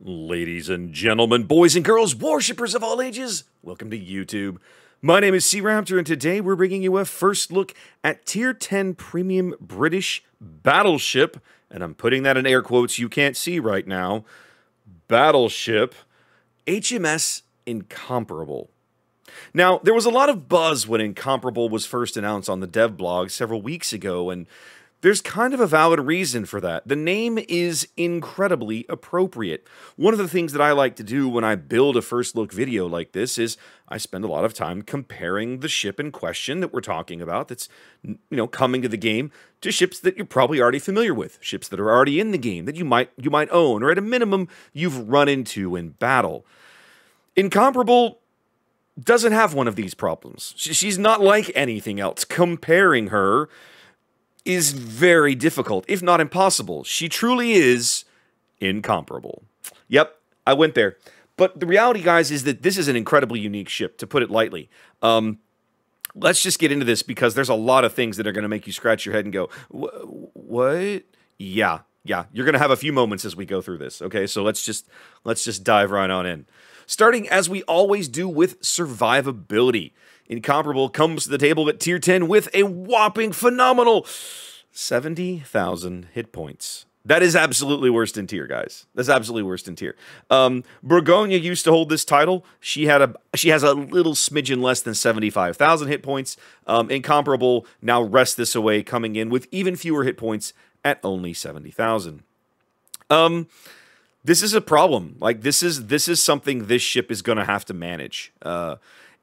Ladies and gentlemen, boys and girls, worshippers of all ages, welcome to YouTube. My name is SeaRaptor, and today we're bringing you a first look at Tier 10 Premium British Battleship, and I'm putting that in air quotes you can't see right now, Battleship HMS Incomparable. Now, there was a lot of buzz when Incomparable was first announced on the dev blog several weeks ago, and there's kind of a valid reason for that. The name is incredibly appropriate. One of the things that I like to do when I build a first look video like this is I spend a lot of time comparing the ship in question that we're talking about that's, coming to the game to ships that you're probably already familiar with, ships that are already in the game that you might own, or at a minimum you've run into in battle. Incomparable doesn't have one of these problems. She's not like anything else. Comparing her is very difficult, if not impossible. She truly is incomparable. Yep, I went there. But the reality, guys, is that this is an incredibly unique ship, to put it lightly. Let's just get into this because there's a lot of things that are going to make you scratch your head and go, what? Yeah, you're going to have a few moments as we go through this, okay? So let's just dive right on in. Starting, as we always do, with survivability. Incomparable comes to the table at Tier 10 with a whopping phenomenal 70,000 hit points. That is absolutely worst in tier, guys. That's absolutely worst in tier. Borgonia used to hold this title. She has a little smidgen less than 75,000 hit points. Incomparable now rests this away, coming in with even fewer hit points at only 70,000. This is a problem. Like, this is something this ship is going to have to manage.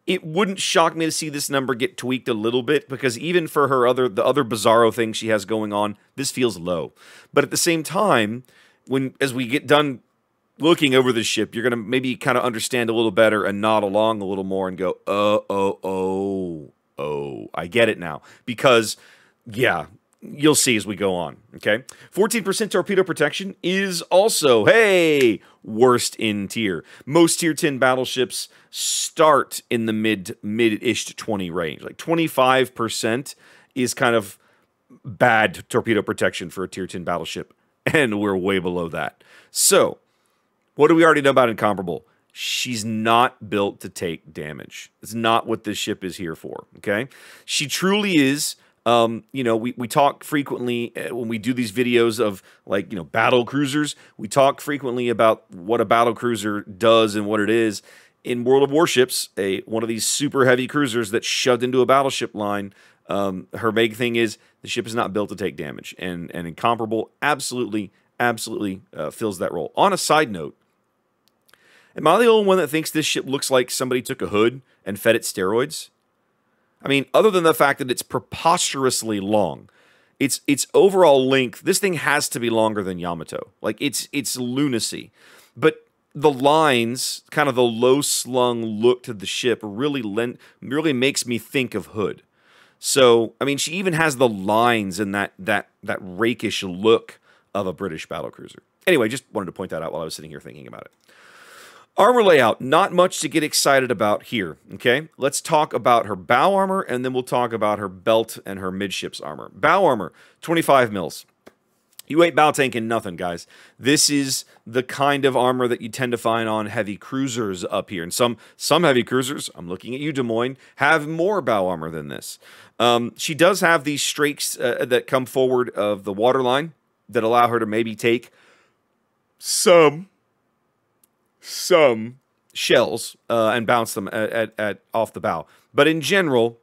It wouldn't shock me to see this number get tweaked a little bit, because even for the other bizarro things she has going on, this feels low. But at the same time, as we get done looking over this ship, you're going to maybe kind of understand a little better and nod along a little more and go, oh, I get it now. Because, yeah, you'll see as we go on, okay? 14% torpedo protection is also, hey, worst in tier. Most tier 10 battleships start in the mid-ish to 20 range. Like 25% is kind of bad torpedo protection for a tier 10 battleship, and we're way below that. So, what do we already know about Incomparable? She's not built to take damage. It's not what this ship is here for, okay? She truly is. We talk frequently when we do these videos of, like, battle cruisers. We talk frequently about what a battle cruiser does and what it is. In World of Warships, one of these super heavy cruisers that's shoved into a battleship line, her big thing is the ship is not built to take damage. And Incomparable absolutely fills that role. On a side note, am I the only one that thinks this ship looks like somebody took a hood and fed it steroids? I mean, other than the fact that it's preposterously long, its overall length, this thing has to be longer than Yamato. Like, it's lunacy. But the lines, kind of the low-slung look to the ship, really makes me think of Hood. So, I mean, she even has the lines and that rakish look of a British battlecruiser. Anyway, just wanted to point that out while I was sitting here thinking about it. Armor layout, not much to get excited about here, okay? Let's talk about her bow armor, and then we'll talk about her belt and her midships armor. Bow armor, 25 mils. You ain't bow tanking nothing, guys. This is the kind of armor that you tend to find on heavy cruisers up here. And some heavy cruisers, I'm looking at you, Des Moines, have more bow armor than this. She does have these strakes that come forward of the waterline that allow her to maybe take some shells and bounce them at off the bow. But in general,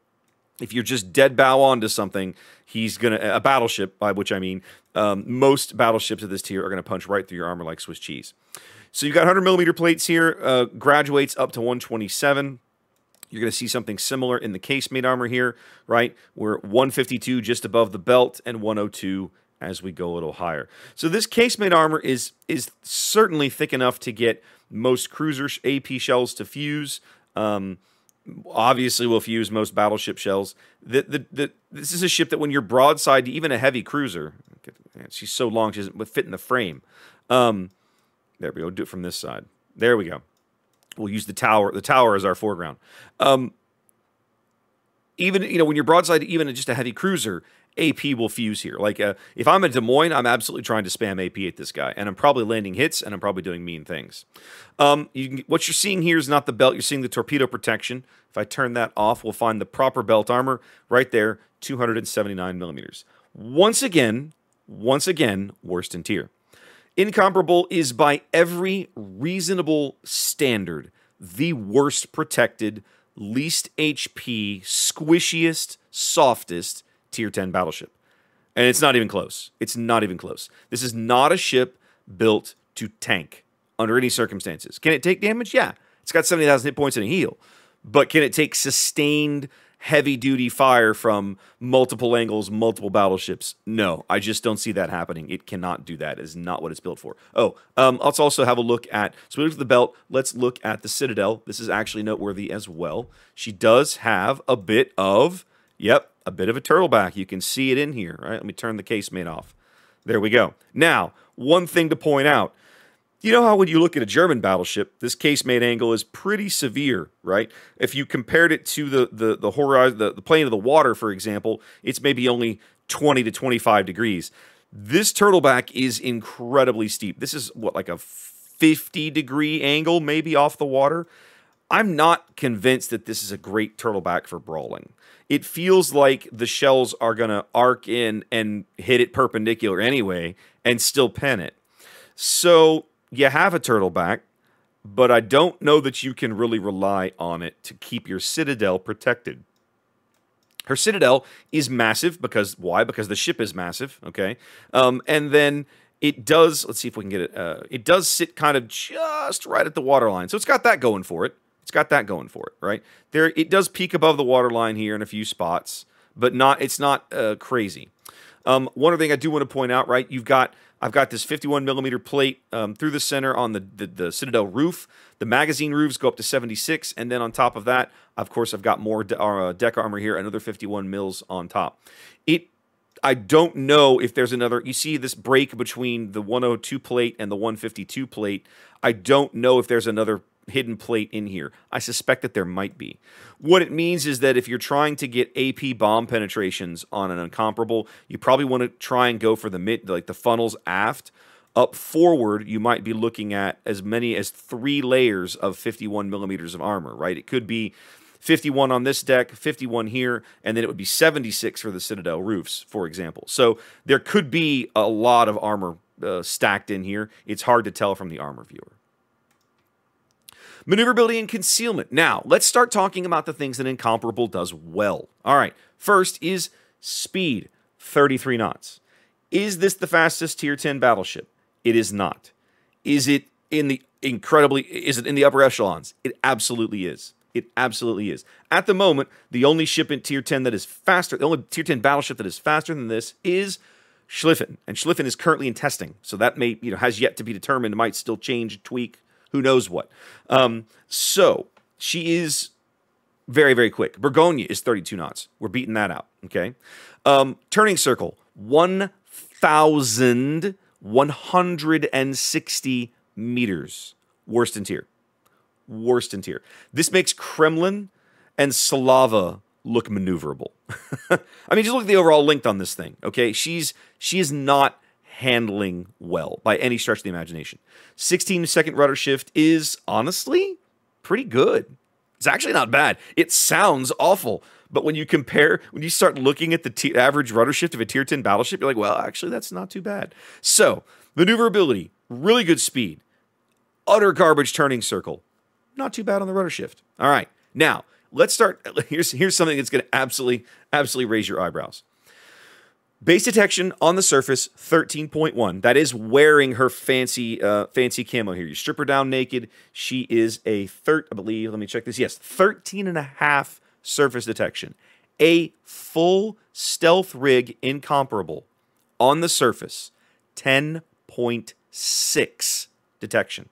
if you're just dead bow onto something, a battleship, by which I mean most battleships of this tier are gonna punch right through your armor like Swiss cheese. So you've got 100mm plates here, graduates up to 127. You're gonna see something similar in the casemate armor here, right? We're 152 just above the belt and 102 as we go a little higher. So this casemate armor is certainly thick enough to get most cruiser AP shells to fuse. Obviously will fuse most battleship shells. This is a ship that when you're broadside to even a heavy cruiser, she's so long she doesn't fit in the frame. There we go. Do it from this side. There we go. We'll use the tower. The tower as our foreground. even, when you're broadside, even just a heavy cruiser, AP will fuse here. Like, if I'm a Des Moines, I'm absolutely trying to spam AP at this guy, and I'm probably landing hits, and I'm probably doing mean things. What you're seeing here is not the belt. You're seeing the torpedo protection. If I turn that off, we'll find the proper belt armor right there, 279 millimeters. Once again, worst in tier. Incomparable is by every reasonable standard the worst protected, least HP, squishiest, softest Tier 10 battleship. And it's not even close. It's not even close. This is not a ship built to tank under any circumstances. Can it take damage? Yeah. It's got 70,000 hit points and a heal. But can it take sustained heavy-duty fire from multiple angles, multiple battleships? No, I just don't see that happening. It cannot do that. It is not what it's built for. Oh, let's also have a look at, so we looked at the belt. Let's look at the Citadel. This is actually noteworthy as well. She does have a bit of, a bit of a turtleback. You can see it in here, right? Let me turn the casemate off. There we go. Now, one thing to point out. You know how when you look at a German battleship, this casemate angle is pretty severe, right? If you compared it to the horizon, the plane of the water, for example, it's maybe only 20 to 25 degrees. This turtleback is incredibly steep. This is, what, like a 50-degree angle maybe off the water? I'm not convinced that this is a great turtleback for brawling. It feels like the shells are going to arc in and hit it perpendicular anyway and still pen it. So you have a turtleback, but I don't know that you can really rely on it to keep your Citadel protected. Her Citadel is massive because, why? Because the ship is massive, okay? And then it does, let's see if we can get it, it does sit kind of just right at the waterline. So it's got that going for it. It's got that going for it, right? There, it does peak above the waterline here in a few spots, but it's not crazy. One other thing I do want to point out, right? I've got this 51 millimeter plate through the center on the Citadel roof. The magazine roofs go up to 76, and then on top of that, of course, I've got more deck armor here, another 51 mils on top. I don't know if there's another. You see this break between the 102 plate and the 152 plate. I don't know if there's another hidden plate in here. I suspect that there might be. What it means is that if you're trying to get AP bomb penetrations on an Incomparable, you probably want to try and go for the funnels aft. Up forward, you might be looking at as many as 3 layers of 51 millimeters of armor, right? It could be 51 on this deck, 51 here, and then it would be 76 for the Citadel roofs, for example. So there could be a lot of armor stacked in here. It's hard to tell from the armor viewer. Maneuverability and concealment. Now, let's start talking about the things that Incomparable does well. All right, first is speed, 33 knots. Is this the fastest Tier 10 battleship? It is not. Is it in the upper echelons? It absolutely is. It absolutely is. At the moment, the only ship in Tier 10 that is faster, the only Tier 10 battleship that is faster than this is Schlieffen. And Schlieffen is currently in testing, so that may, has yet to be determined. It might still change, tweak, who knows what. So she is very, very quick. Bourgogne is 32 knots. We're beating that out, okay? Turning circle, 1,160 meters. Worst in tier. Worst in tier. This makes Kremlin and Slava look maneuverable. I mean, just look at the overall length on this thing, okay? She is not handling well by any stretch of the imagination. 16-second rudder shift is honestly pretty good. It's actually not bad. It sounds awful, but when you start looking at the average rudder shift of a Tier 10 battleship, you're like, well, actually, that's not too bad. So, maneuverability, really good speed. Utter garbage turning circle. Not too bad on the rudder shift. All right, now, let's start. Here's something that's going to absolutely raise your eyebrows. Base detection on the surface, 13.1. That is wearing her fancy camo here. You strip her down naked. She is I believe, let me check this. Yes, 13.5 surface detection. A full stealth rig Incomparable on the surface, 10.6 detection.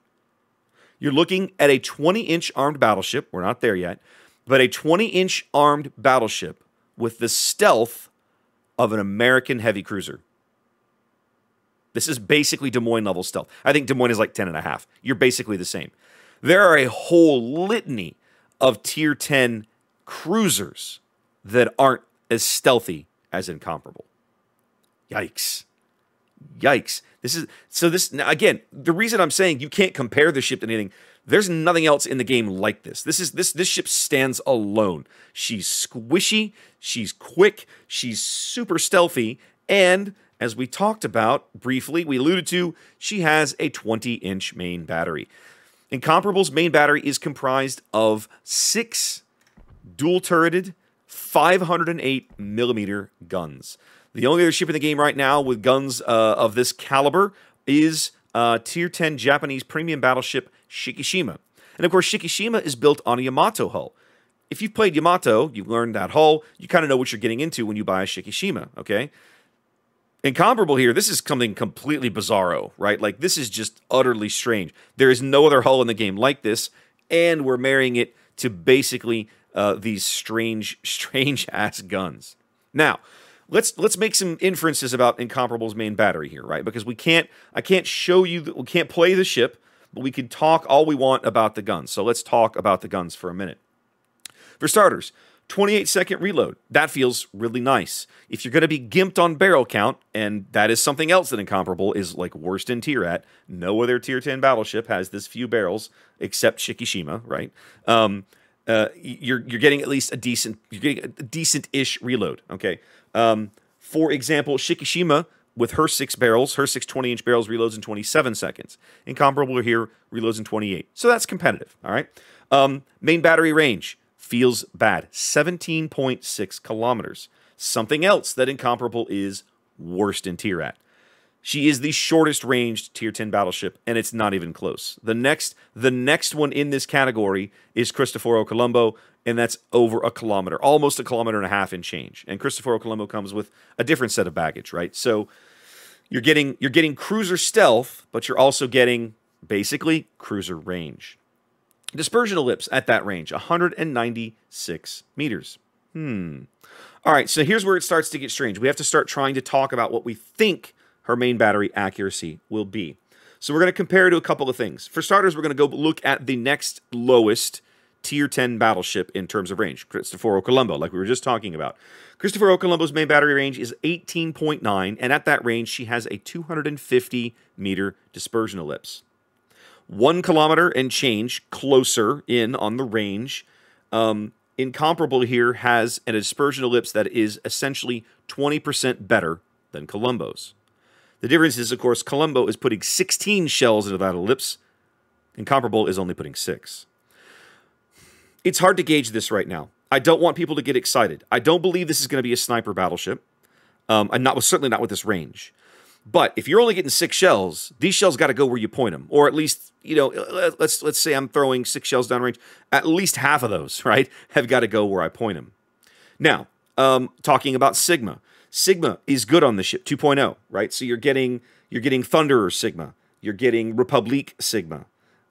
You're looking at a 20-inch armed battleship. We're not there yet. But a 20-inch armed battleship with the stealth of an American heavy cruiser. This is basically Des Moines level stealth. I think Des Moines is like 10.5. You're basically the same. There are a whole litany of Tier 10 cruisers that aren't as stealthy as Incomparable. Yikes. Yikes. Now again, the reason I'm saying you can't compare the ship to anything, there's nothing else in the game like this. This ship stands alone. She's squishy, she's quick, she's super stealthy, and as we talked about briefly, we alluded to, she has a 20-inch main battery. Incomparable's main battery is comprised of 6 dual-turreted 508mm guns. The only other ship in the game right now with guns of this caliber is Tier 10 Japanese premium battleship Shikishima. And of course, Shikishima is built on a Yamato hull. If you've played Yamato, you've learned that hull, you kind of know what you're getting into when you buy a Shikishima, okay? Incomparable here, this is something completely bizarro, right? Like, this is just utterly strange. There is no other hull in the game like this, and we're marrying it to basically these strange-ass guns. Now, let's make some inferences about Incomparable's main battery here, right? Because I can't show you, we can't play the ship, but we can talk all we want about the guns. So let's talk about the guns for a minute. For starters, 28-second reload. That feels really nice. If you're going to be gimped on barrel count, and that is something else that Incomparable is like worst in tier at, no other tier 10 battleship has this few barrels except Shikishima, right? You're getting at least a decent-ish reload, okay? For example, Shikishima, with her 6 barrels, her 6 20-inch barrels reloads in 27 seconds. Incomparable here reloads in 28. So that's competitive, all right? Main battery range feels bad, 17.6 kilometers. Something else that Incomparable is worst in tier at. She is the shortest ranged tier 10 battleship, and it's not even close. The next one in this category is Cristoforo Colombo, and that's over a kilometer, almost a kilometer and a half in change. And Cristoforo Colombo comes with a different set of baggage, right? So you're getting cruiser stealth, but you're also getting basically cruiser range. Dispersion ellipse at that range, 196 meters. All right, so here's where it starts to get strange. We have to start trying to talk about what we think her main battery accuracy will be. So we're going to compare to a couple of things. For starters, we're going to go look at the next lowest tier 10 battleship in terms of range, Cristoforo Colombo, like we were just talking about. Cristoforo Colombo's main battery range is 18.9, and at that range, she has a 250-meter dispersion ellipse. 1 kilometer and change closer in on the range. Incomparable here has a dispersion ellipse that is essentially 20% better than Colombo's. The difference is, of course, Colombo is putting 16 shells into that ellipse. Incomparable is only putting 6. It's hard to gauge this right now. I don't want people to get excited. I don't believe this is going to be a sniper battleship, and certainly not with this range. But if you're only getting 6 shells, these shells got to go where you point them, or at least, you know, let's say I'm throwing 6 shells downrange. At least half of those, right, have got to go where I point them. Now, talking about Sigma. Sigma is good on the ship, 2.0, right? So you're getting Thunderer Sigma, you're getting Republique Sigma.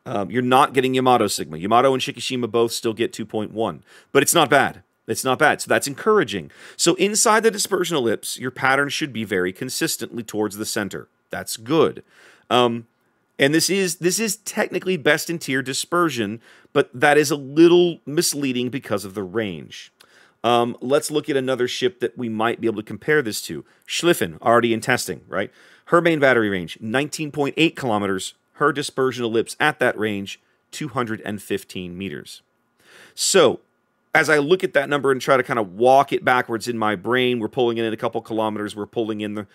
You're not getting Yamato Sigma. Yamato and Shikishima both still get 2.1, but it's not bad. It's not bad, so that's encouraging. So inside the dispersion ellipse, your pattern should be very consistently towards the center. That's good. And this is technically best in tier dispersion, but that is a little misleading because of the range. Let's look at another ship that we might be able to compare this to. Schlieffen, already in testing, right? Her main battery range, 19.8 kilometers. Her dispersion ellipse at that range, 215 meters. So, as I look at that number and try to kind of walk it backwards in my brain, we're pulling in a couple kilometers, we're pulling in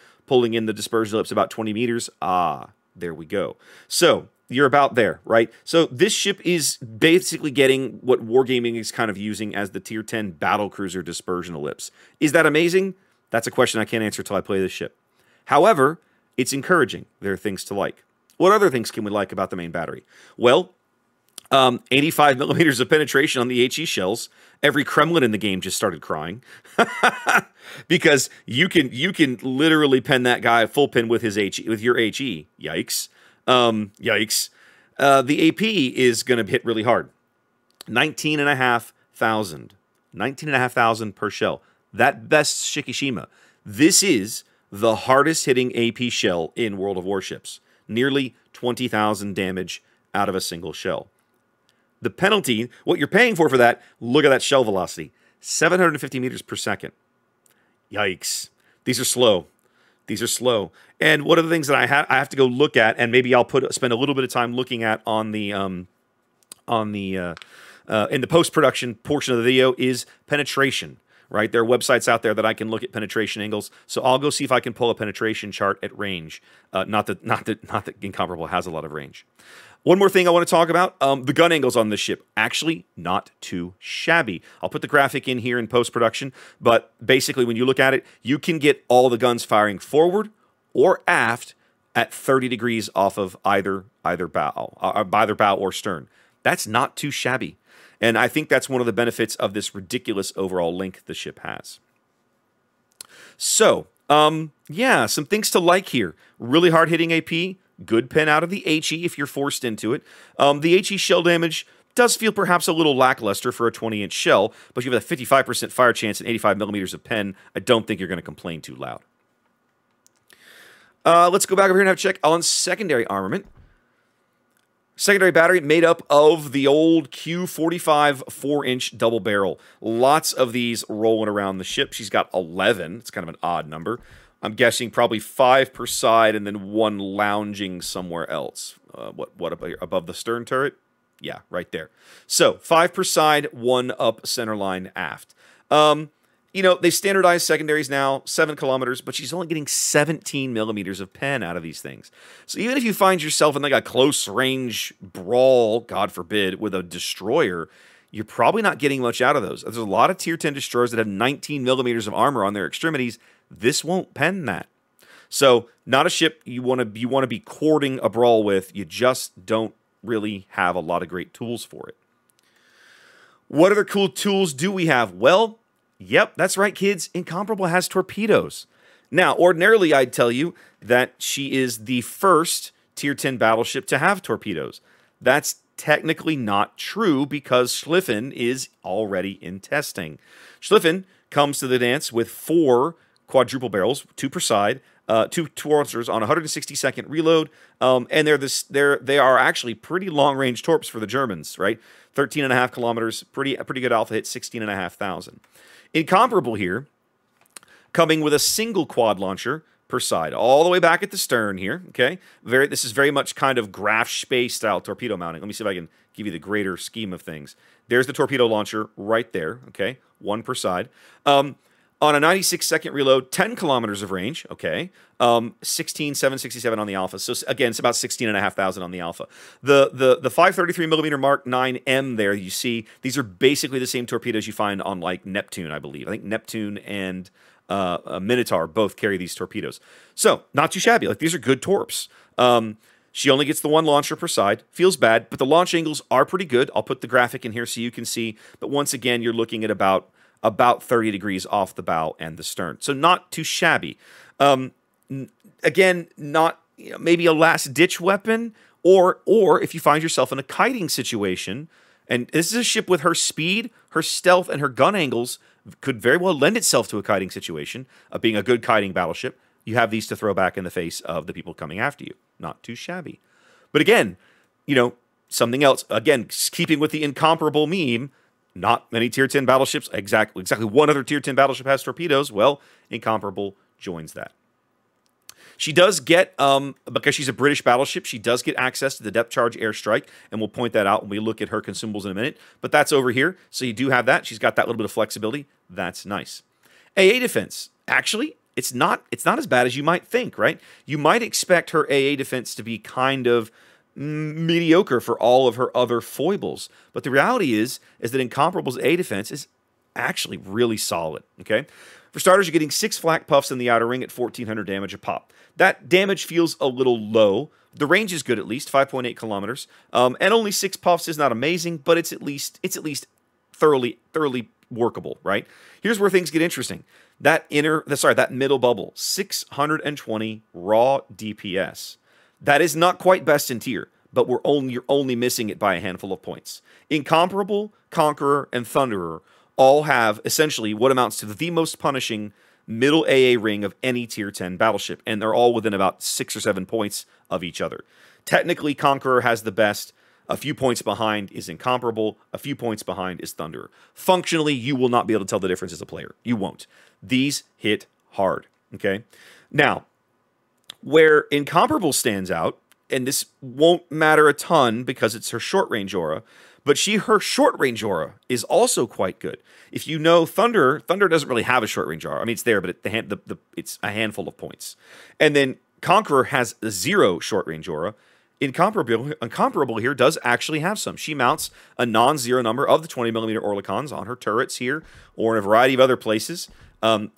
the dispersion ellipse about 20 meters. Ah, there we go. So, you're about there, right? So this ship is basically getting what Wargaming is kind of using as the tier 10 battlecruiser dispersion ellipse. Is that amazing? That's a question I can't answer until I play this ship. However, it's encouraging. There are things to like. What other things can we like about the main battery? Well, 85 millimeters of penetration on the HE shells. Every Kremlin in the game just started crying because you can literally pen that guy full pin with his HE, with your HE. Yikes. Yikes. The AP is going to hit really hard. 19,500 per shell. That bests Shikishima. This is the hardest hitting AP shell in World of Warships. Nearly 20,000 damage out of a single shell. The penalty, what you're paying for that, look at that shell velocity. 750 meters per second. Yikes. These are slow. These are slow. And one of the things that I have to go look at, and maybe I'll spend a little bit of time looking at in the post-production portion of the video, is penetration. Right, there are websites out there that I can look at penetration angles. So I'll go see if I can pull a penetration chart at range. Not that Incomparable has a lot of range. One more thing I want to talk about, the gun angles on this ship. Actually, not too shabby. I'll put the graphic in here in post-production, but basically when you look at it, you can get all the guns firing forward or aft at 30 degrees off of either bow or stern. That's not too shabby. And I think that's one of the benefits of this ridiculous overall length the ship has. So, yeah, some things to like here. Really hard-hitting AP. Good pen out of the HE if you're forced into it. The HE shell damage does feel perhaps a little lackluster for a 20-inch shell, but you have a 55% fire chance and 85 millimeters of pen. I don't think you're going to complain too loud. Let's go back over here and have a check on secondary armament. Secondary battery made up of the old Q45 4-inch double barrel. Lots of these rolling around the ship. She's got 11. It's kind of an odd number. I'm guessing probably 5 per side and then 1 lounging somewhere else. What above the stern turret? Yeah, right there. So 5 per side, 1 up center line aft. You know, they standardized secondaries now, 7 kilometers, but she's only getting 17 millimeters of pen out of these things. So even if you find yourself in like a close range brawl, God forbid, with a destroyer, you're probably not getting much out of those. There's a lot of tier 10 destroyers that have 19 millimeters of armor on their extremities. This won't pen that. So not a ship you want to be courting a brawl with. You just don't really have a lot of great tools for it. What other cool tools do we have? Well, yep, that's right, kids. Incomparable has torpedoes. Now, ordinarily, I'd tell you that she is the first Tier 10 battleship to have torpedoes. That's technically not true because Schlieffen is already in testing. Schlieffen comes to the dance with 4 quadruple barrels, 2 per side, 2 torpeders on 160-second reload, and they are actually pretty long-range torps for the Germans, right? 13.5 kilometers, pretty good alpha hit, 16,500. Incomparable here, coming with a single quad launcher per side, all the way back at the stern here, okay? This is very much kind of Graf Spee style torpedo mounting. Let me see if I can give you the greater scheme of things. There's the torpedo launcher right there, okay? 1 per side. On a 96-second reload, 10 kilometers of range, okay? 16,767 on the Alpha. So again, it's about 16,500 on the Alpha. The 533mm Mark 9M there you see, these are basically the same torpedoes you find on like Neptune, I believe. I think Neptune and Minotaur both carry these torpedoes. So not too shabby. Like, these are good torps. She only gets the 1 launcher per side. Feels bad, but the launch angles are pretty good. I'll put the graphic in here so you can see. But once again, you're looking at about 30 degrees off the bow and the stern. So not too shabby. Again, not maybe a last-ditch weapon, or if you find yourself in a kiting situation, and this is a ship with her speed, her stealth, and her gun angles could very well lend itself to a kiting situation, being a good kiting battleship. You have these to throw back in the face of the people coming after you. Not too shabby. But again, something else. Again, keeping with the Incomparable meme, not many Tier 10 battleships, exactly one other Tier 10 battleship has torpedoes. Well, Incomparable joins that. She does get, because she's a British battleship, she does get access to the depth charge airstrike, and we'll point that out when we look at her consumables in a minute. But that's over here, so you do have that. She's got that little bit of flexibility. That's nice. AA defense. Actually, it's not as bad as you might think, right? You might expect her AA defense to be kind of mediocre for all of her other foibles. But the reality is that Incomparable's A defense is actually really solid, okay? For starters, you're getting 6 flak puffs in the outer ring at 1,400 damage a pop. That damage feels a little low. The range is good, at least 5.8 kilometers, and only 6 puffs is not amazing, but it's at least thoroughly workable, right? Here's where things get interesting. That middle bubble, 620 raw DPS. That is not quite best in tier, but you're only missing it by a handful of points. Incomparable, Conqueror, and Thunderer all have essentially what amounts to the most punishing middle AA ring of any Tier 10 battleship, and they're all within about 6 or 7 points of each other. Technically, Conqueror has the best. A few points behind is Incomparable. A few points behind is Thunderer. Functionally, you will not be able to tell the difference as a player. You won't. These hit hard, okay? Now, where Incomparable stands out, and this won't matter a ton because it's her short-range aura, but her short-range aura is also quite good. If you know Thunder doesn't really have a short-range aura. I mean, it's there, but it's a handful of points. And then Conqueror has a 0 short-range aura. Incomparable here does actually have some. She mounts a non-zero number of the 20mm Oerlikons on her turrets here, or in a variety of other places,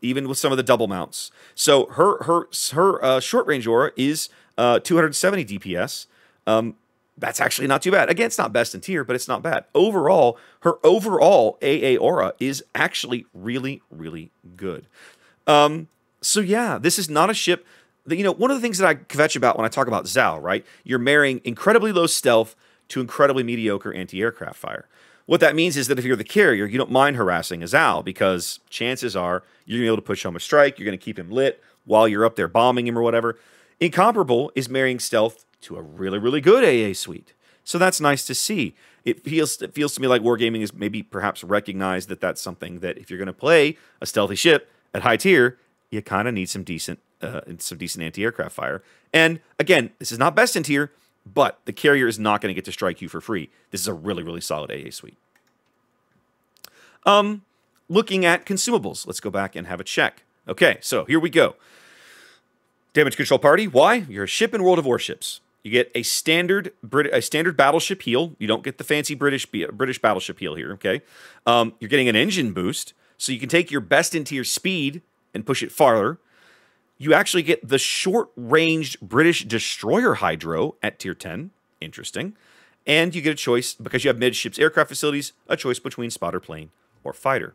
even with some of the double mounts. So her short-range aura is 270 DPS. That's actually not too bad. Again, it's not best in tier, but it's not bad. Overall, her overall AA aura is actually really, really good. So yeah, this is not a ship that, one of the things that I kvetch about when I talk about Zhao, right? You're marrying incredibly low stealth to incredibly mediocre anti-aircraft fire. What that means is that if you're the carrier, you don't mind harassing a Zhao because chances are you're going to be able to push home a strike. You're going to keep him lit while you're up there bombing him or whatever. Incomparable is marrying stealth to a really, really good AA suite. So that's nice to see. It feels to me like Wargaming is maybe perhaps recognized that that's something that if you're going to play a stealthy ship at high tier, you kind of need some decent anti-aircraft fire. And again, this is not best in tier, but the carrier is not going to get to strike you for free. This is a really, really solid AA suite. Looking at consumables, let's go back and have a check. Okay, so here we go. Damage control party. Why? You're a ship in World of Warships. You get a standard battleship heal. You don't get the fancy British battleship heal here. Okay, you're getting an engine boost, so you can take your best in tier speed and push it farther. You actually get the short-ranged British destroyer hydro at tier 10. Interesting. And you get a choice, because you have midships aircraft facilities, a choice between spotter plane or fighter.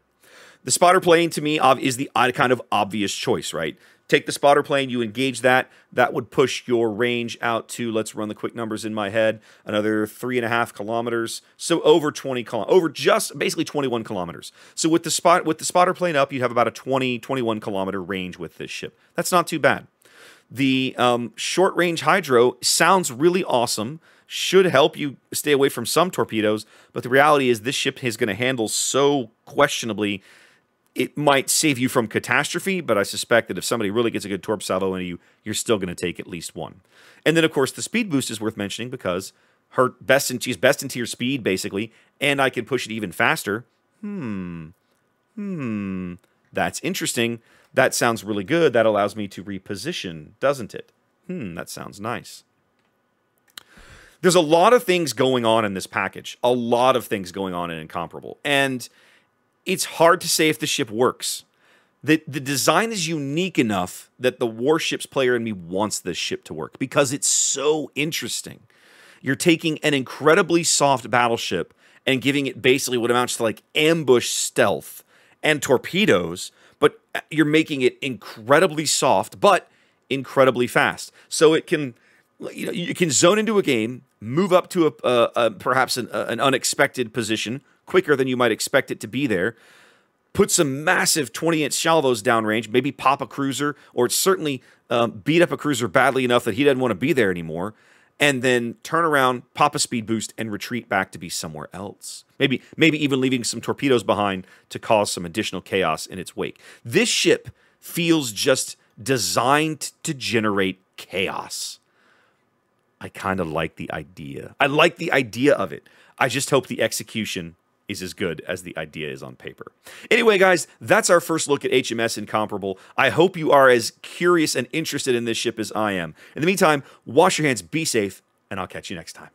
The spotter plane, to me, is the kind of obvious choice, right? Take the spotter plane, you engage that. That would push your range out to, let's run the quick numbers in my head, another 3.5 kilometers. So over 20 kilometers, over just basically 21 kilometers. So with the spotter plane up, you'd have about a 21 kilometer range with this ship. That's not too bad. The short range hydro sounds really awesome. Should help you stay away from some torpedoes, but the reality is this ship is going to handle so questionably. It might save you from catastrophe, but I suspect that if somebody really gets a good torp salvo into you, you're still going to take at least one. And then, of course, the speed boost is worth mentioning because she's best in tier speed, basically, and I can push it even faster. That's interesting. That sounds really good. That allows me to reposition, doesn't it? That sounds nice. There's a lot of things going on in this package. A lot of things going on in Incomparable. And it's hard to say if the ship works. The design is unique enough that the Warships player in me wants this ship to work because it's so interesting. You're taking an incredibly soft battleship and giving it basically what amounts to like ambush stealth and torpedoes, but you're making it incredibly soft but incredibly fast. So it can, you can zone into a game, move up to perhaps an unexpected position quicker than you might expect it to be there, put some massive 20-inch salvos downrange, maybe pop a cruiser, or certainly beat up a cruiser badly enough that he doesn't want to be there anymore, and then turn around, pop a speed boost, and retreat back to be somewhere else. Maybe even leaving some torpedoes behind to cause some additional chaos in its wake. This ship feels just designed to generate chaos. I kind of like the idea. I like the idea of it. I just hope the execution is as good as the idea is on paper. Anyway, guys, that's our first look at HMS Incomparable. I hope you are as curious and interested in this ship as I am. In the meantime, wash your hands, be safe, and I'll catch you next time.